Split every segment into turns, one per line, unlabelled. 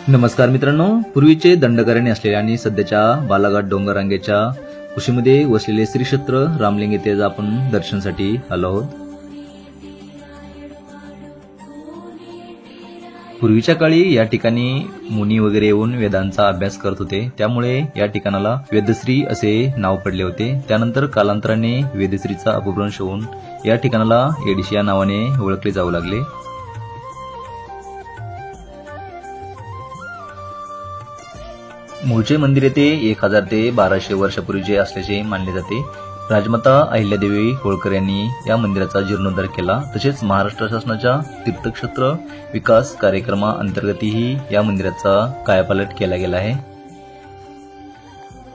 नमस्कार मित्रांनो, पूर्वीचे दंडकारण्य असलेले आणि सध्याच्या बालाघाट डोंगररांगेच्या कुशीमध्ये वसलेले श्री क्षेत्र रामलिंग येथे आज आपण दर्शनासाठी आलो आहोत. पूर्वीच्या काळी या ठिकाणी मुनी वगैरे येऊन वेदांचा अभ्यास करत होते, त्यामुळे या ठिकाणाला वेदश्री असे नाव पडले होते. त्यानंतर कालांतराने वेदश्रीचा अपभ्रंश होऊन या ठिकाणाला एडिशी या नावाने ओळखले जाऊ लागले. मूळचे मंदिर येथे 1000 ते 1200 वर्षापूर्वीचे असल्याचे मानले जाते. राजमाता अहिल्यादेवी होळकर यांनी या मंदिराचा जीर्णोद्धार केला. तसेच महाराष्ट्र शासनाच्या तीर्थक्षेत्र विकास कार्यक्रमाअंतर्गतही या मंदिराचा कायापालट केला गेला आहे.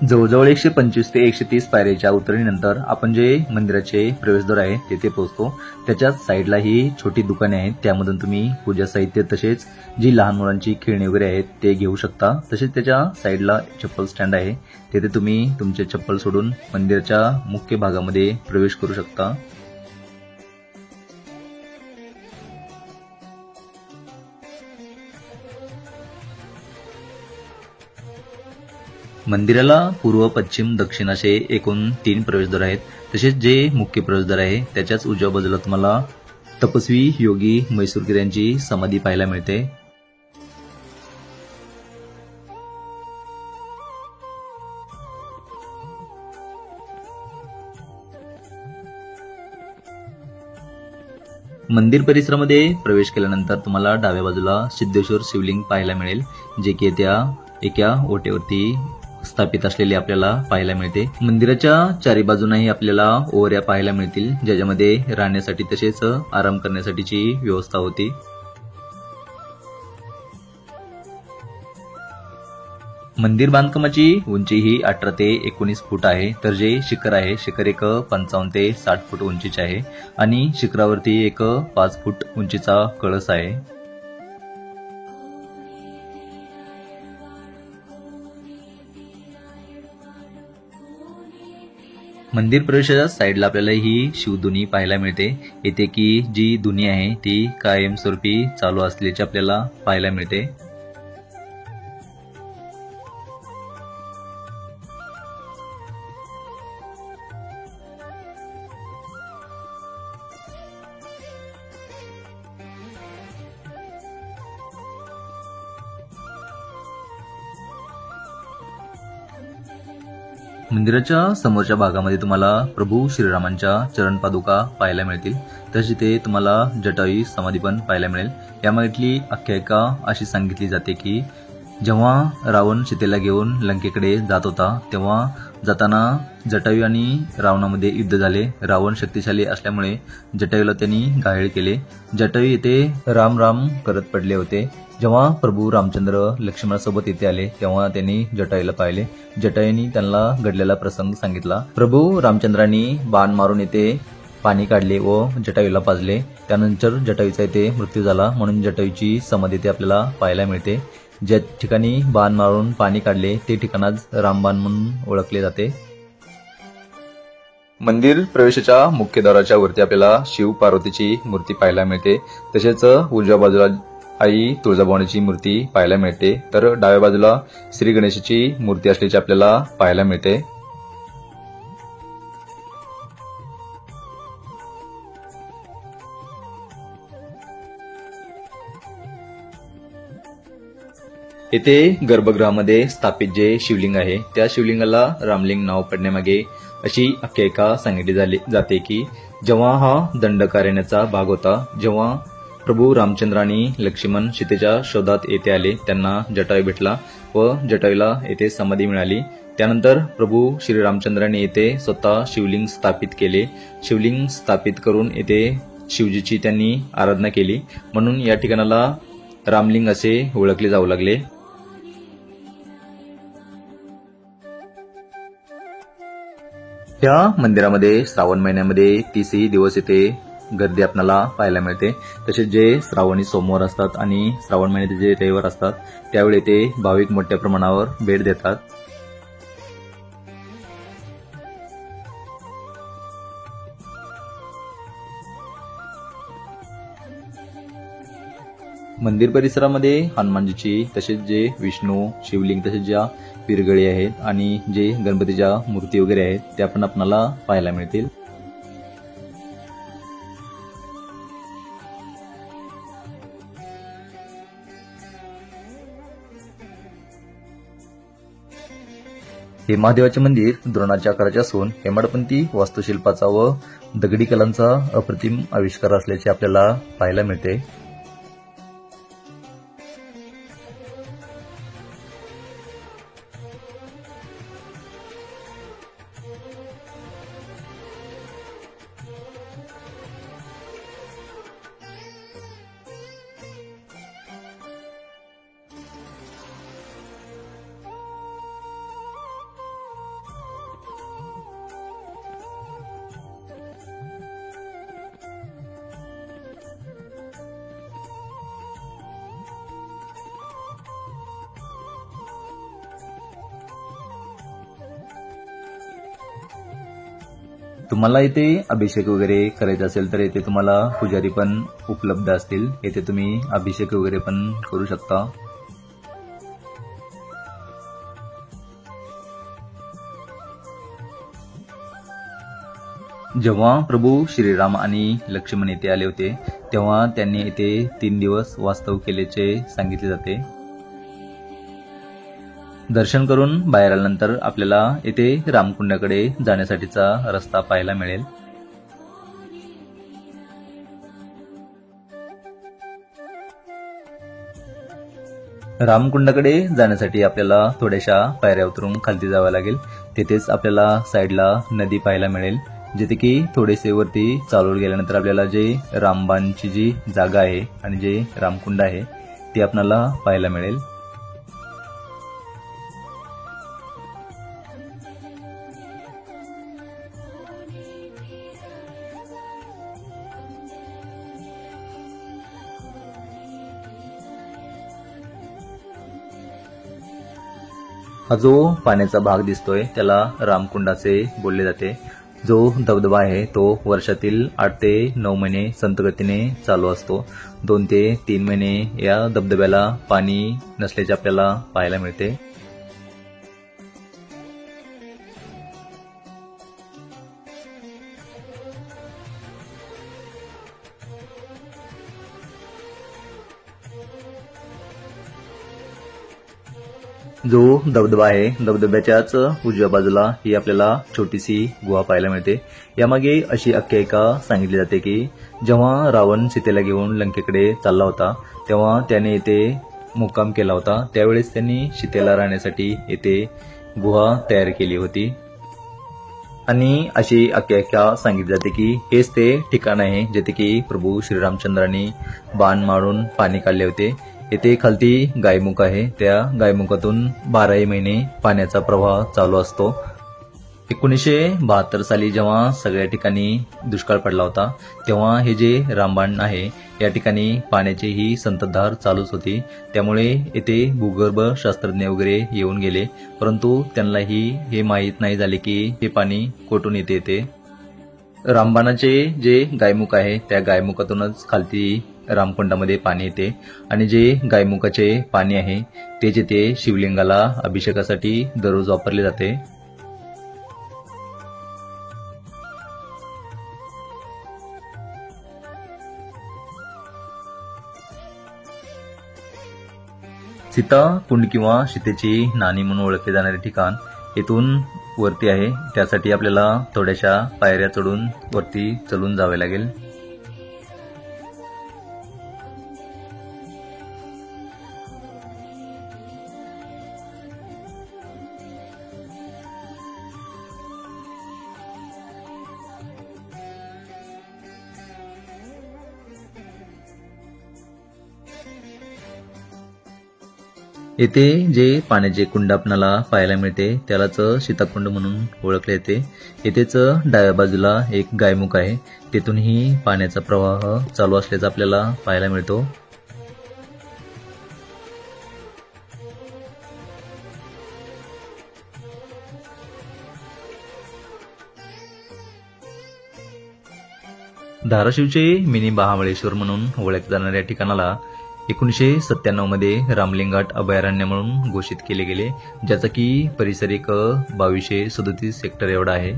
जवळजवळ 125 ते 130 पायऱ्याच्या उतरणीनंतर आपण जे मंदिराचे प्रवेशद्वार आहे तेथे पोहोचतो. त्याच्याच साईडला ही छोटी दुकाने आहेत, त्यामधून तुम्ही पूजा साहित्य तसेच जी लहान मुलांची खेळणी वगैरे आहेत ते घेऊ शकता. तसेच त्याच्या साईडला चप्पल स्टँड आहे, तेथे तुम्ही तुमचे चप्पल सोडून मंदिराच्या मुख्य भागामध्ये प्रवेश करू शकता. मंदिराला पूर्व, पश्चिम, दक्षिण असे एकूण 3 प्रवेशद्वार आहेत. तसेच जे मुख्य प्रवेशद्वार आहे त्याच्याच उजव्या बाजूला तुम्हाला तपस्वी योगी म्हैसूरकर यांची समाधी पाहायला मिळते. मंदिर परिसरामध्ये प्रवेश केल्यानंतर तुम्हाला डाव्या बाजूला सिद्धेश्वर शिवलिंग पाहायला मिळेल, जे की त्या एका ओट्यावरती स्थापित असलेले आपल्याला पाहायला मिळते. मंदिराच्या चारी बाजूनही आपल्याला ओवऱ्या पाहायला मिळतील, ज्याच्यामध्ये राहण्यासाठी तसेच आराम करण्यासाठीची व्यवस्था होती. मंदिर बांधकामाची उंची ही 18 ते 19 फूट आहे. तर जे शिखर आहे, शिखर एक 55 ते 60 फूट उंचीचे आहे आणि शिखरावरती एक 5 फूट उंचीचा कळस आहे. मंदिर प्रवेशाच्या साईडला आपल्याला ही शिवधुनी पाहायला मिळते. येथे की जी धुनी आहे ती कायमस्वरूपी चालू असल्याचे आपल्याला पाहायला मिळते. मंदिराच्या समोरच्या भागामध्ये तुम्हाला प्रभू श्रीरामांच्या चरणपादुका पाहायला मिळतील. तसेच ते तुम्हाला जटायू समाधी पण पाहायला मिळेल. यामागली आख्यायिका अशी सांगितली जाते की जेव्हा रावण सीतेला घेऊन लंकेकडे जात होता, तेव्हा जाताना जटायू आणि रावणामध्ये युद्ध झाले. रावण शक्तिशाली असल्यामुळे जटायूला त्यांनी घायल केले. जटायू येथे राम राम करत पडले होते. जेव्हा प्रभू रामचंद्र लक्ष्मणासोबत येथे आले, तेव्हा त्यांनी जटायूला पाहिले. जटायूंनी त्यांना घडलेला प्रसंग सांगितला. प्रभू रामचंद्रांनी बाण मारून येथे पाणी काढले व जटायूला पाजले. त्यानंतर जटायूचा येथे मृत्यू झाला, म्हणून जटायूची समाधी येथे आपल्याला पाहायला मिळते. ज्या ठिकाणी बाण मारून पाणी काढले ते ठिकाणच रामबाण म्हणून ओळखले जाते. मंदिर प्रवेशाच्या मुख्य द्वाराच्या वरती आपल्याला शिव पार्वतीची मूर्ती पाहायला मिळते. तसेच उजव्या बाजूला आई तुळजाभवानीची मूर्ती पाहायला मिळते. तर डाव्या बाजूला श्री गणेशाची मूर्ती असल्याचे आपल्याला पाहायला मिळते. येथे गर्भगृहामध्ये स्थापित जे शिवलिंग आहे त्या शिवलिंगाला रामलिंग नाव पडण्यामागे अशी आख्यायिका सांगितली जाते की जेव्हा हा दंडकारण्याचा भाग होता, जेव्हा प्रभू रामचंद्र आणि लक्ष्मण सीतेच्या शोधात येथे आले, त्यांना जटायू भेटला व जटायूला येथे समाधी मिळाली. त्यानंतर प्रभू श्रीरामचंद्रांनी येथे स्वतः शिवलिंग स्थापित केले. शिवलिंग स्थापित करून येथे शिवजीची त्यांनी आराधना केली, म्हणून या ठिकाणाला रामलिंग असे ओळखले जाऊ लागले. या मंदिरामध्ये श्रावण महिन्यामध्ये 30 दिवस येथे गर्दी आपल्याला पाहायला मिळते. तसेच जे श्रावणी सोमवार असतात आणि श्रावण महिन्याचे जे रविवार असतात त्यावेळी येथे भाविक मोठ्या प्रमाणावर भेट देतात. मंदिर परिसरामध्ये हनुमानजीची तसेच जे विष्णू शिवलिंग तसेच ज्या पिरगळी आहेत आणि जे गणपतीच्या मूर्ती वगैरे आहेत त्या पण आपल्याला पाहायला मिळतील. हे महादेवाचे मंदिर द्रोणाच्या आकाराचे असून हेमाडपंथी वास्तुशिल्पाचा व दगडी कलांचा अप्रतिम आविष्कार असल्याचे आपल्याला पाहायला मिळते. तुम्हाला इथे अभिषेक वगैरे करायचा असेल तर इथे तुम्हाला पुजारी पण उपलब्ध असतील. येथे तुम्ही अभिषेक वगैरे पण करू शकता. जेव्हा प्रभू श्रीराम आणि लक्ष्मण येथे आले होते तेव्हा त्यांनी येथे 3 दिवस वास्तव केल्याचे सांगितले जाते. दर्शन करून बाहेर आल्यानंतर आपल्याला येथे रामकुंडाकडे जाण्यासाठीचा रस्ता पाहायला मिळेल. रामकुंडाकडे जाण्यासाठी आपल्याला थोड्याशा पायऱ्या उतरून खालती जावं लागेल. तिथेच आपल्याला साईडला नदी पाहायला मिळेल, जिथे की थोडेसे वरती चालून गेल्यानंतर आपल्याला जे रामबाणची जी जागा आहे आणि जे रामकुंड आहे ते आपल्याला पाहायला मिळेल. हा जो पाण्याचा भाग दिसतोय त्याला रामकुंडाचे बोलले जाते. जो धबधबा आहे तो वर्षातील 8 ते 9 महिने संथ गतीने चालू असतो. 2 ते 3 महिने या धबधब्याला पाणी नसल्याचे आपल्याला पाहायला मिळते. जो धबधबा आहे धबधब्याच्याच उजव्या बाजूला ही आपल्याला छोटीशी गुहा पाहायला मिळते. यामागे अशी आख्यायिका सांगितली जाते की जेव्हा रावण सीतेला घेऊन लंकेकडे चालला होता तेव्हा त्याने येथे मुक्काम केला होता. त्यावेळेस त्यांनी सीतेला राहण्यासाठी येथे गुहा तयार केली होती आणि अशी आख्यायिका सांगितली जाते की हेच ते ठिकाण आहे जिथे की प्रभू श्रीरामचंद्रांनी बाण मारून पाणी काढले होते. येथे खालती गायमुख आहे. त्या गायमुखातून 12 महिने पाण्याचा प्रवाह चालू असतो. 1972 साली जेव्हा सगळ्या ठिकाणी दुष्काळ पडला होता तेव्हा हे जे रामबाण आहे या ठिकाणी पाण्याचीही संततधार चालूच होती. त्यामुळे येथे भूगर्भ शास्त्रज्ञ वगैरे येऊन गेले, परंतु त्यांनाही हे माहीत नाही झाले की हे पाणी कोठून येते. रामबाणाचे जे गायमुख आहे त्या गायमुखातूनच खालती रामकुंडामध्ये पाणी येते आणि जे गायमुखाचे पाणी आहे ते जिथे शिवलिंगाला अभिषेकासाठी दररोज वापरले जाते. सीता कुंड किंवा सीतेची नाणी म्हणून ओळखले जाणारे ठिकाण येथून वरती आहे. त्यासाठी आपल्याला थोड्याशा पायऱ्या चढून वरती चलून जावे लागेल. येथे जे पाण्याचे कुंड आपल्याला पाहायला मिळते त्यालाच सीताकुंड म्हणून ओळखले जाते. येथेच डाव्या बाजूला एक गायमुख आहे, तेथूनही पाण्याचा प्रवाह चालू असल्याचं आपल्याला पाहायला मिळतो. धाराशिवचे मिनी महाबळेश्वर म्हणून ओळखले जाणाऱ्या ठिकाणाला 1997 मध्ये रामलिंग घाट अभयारण्य म्हणून घोषित केले गेले, ज्याचा की परिसर एक 2237 हेक्टर एवढा आहे.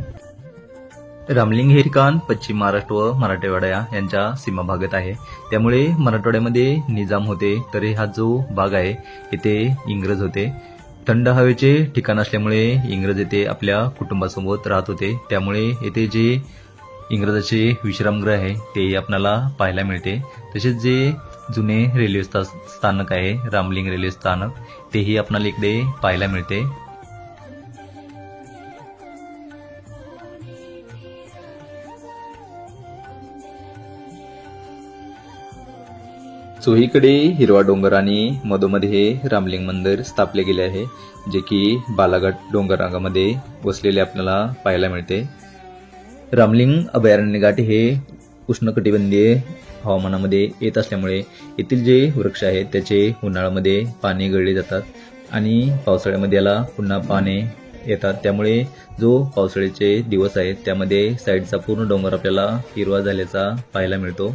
रामलिंग हे ठिकाण पश्चिम महाराष्ट्र व मराठवाडा यांच्या सीमा भागात आहे. त्यामुळे मराठवाड्यामध्ये निजाम होते, तर हा जो भाग आहे येथे इंग्रज होते. थंड हवेचे ठिकाण असल्यामुळे इंग्रज येथे आपल्या कुटुंबासोबत राहत होते. त्यामुळे येथे जे इंग्रजाचे विश्रामगृह आहे तेही आपल्याला पाहायला मिळते. तसेच जे जुने रेल्वे स्थानक आहे रामलिंग रेल्वे स्थानक, तेही आपल्याला इकडे पाहायला मिळते. चोहीकडे हिरवा डोंगर आणि मधोमध हे रामलिंग मंदिर स्थापले गेले आहे, जे की बालाघाट डोंगररांगामध्ये वसलेले आपल्याला पाहायला मिळते. रामलिंग अभयारण्य घाट हे उष्णकटिबंधीय हवामानामध्ये येत असल्यामुळे येथील जे वृक्ष आहेत त्याचे उन्हाळ्यामध्ये पाने गळले जातात आणि पावसाळ्यामध्ये याला पुन्हा पाने येतात. त्यामुळे जो पावसाळ्याचे दिवस आहेत त्यामध्ये साईडचा पूर्ण डोंगर आपल्याला हिरवा झाल्याचा पाहायला मिळतो.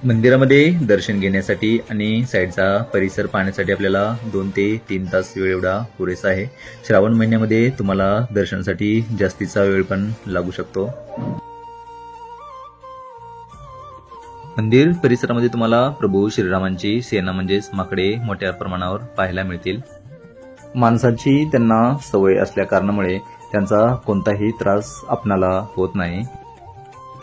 मंदिरामध्ये दर्शन घेण्यासाठी आणि साईडचा परिसर पाहण्यासाठी आपल्याला 2 ते 3 तास वेळ एवढा पुरेसा आहे. श्रावण महिन्यामध्ये तुम्हाला दर्शनासाठी जास्तीचा वेळ पण लागू शकतो. मंदिर परिसरामध्ये तुम्हाला प्रभू श्रीरामांची सेना म्हणजेच माकडे मोठ्या प्रमाणावर पाहायला मिळतील. माणसाची त्यांना सवय असल्या कारणामुळे त्यांचा कोणताही त्रास आपणाला होत नाही.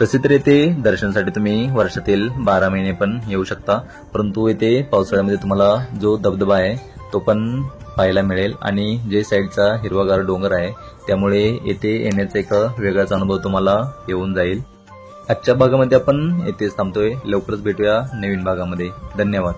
तसे तर येथे दर्शनासाठी तुम्ही वर्षातील 12 महिने पण येऊ शकता, परंतु येथे पावसाळ्यामध्ये तुम्हाला जो धबधबा आहे तो पण पाहायला मिळेल आणि जे साईडचा हिरवागार डोंगर आहे त्यामुळे येथे येण्याचा एक वेगळाच अनुभव तुम्हाला येऊन जाईल. आजच्या भागामध्ये आपण येथेच थांबतोय. लवकरच भेटूया नवीन भागामध्ये. धन्यवाद.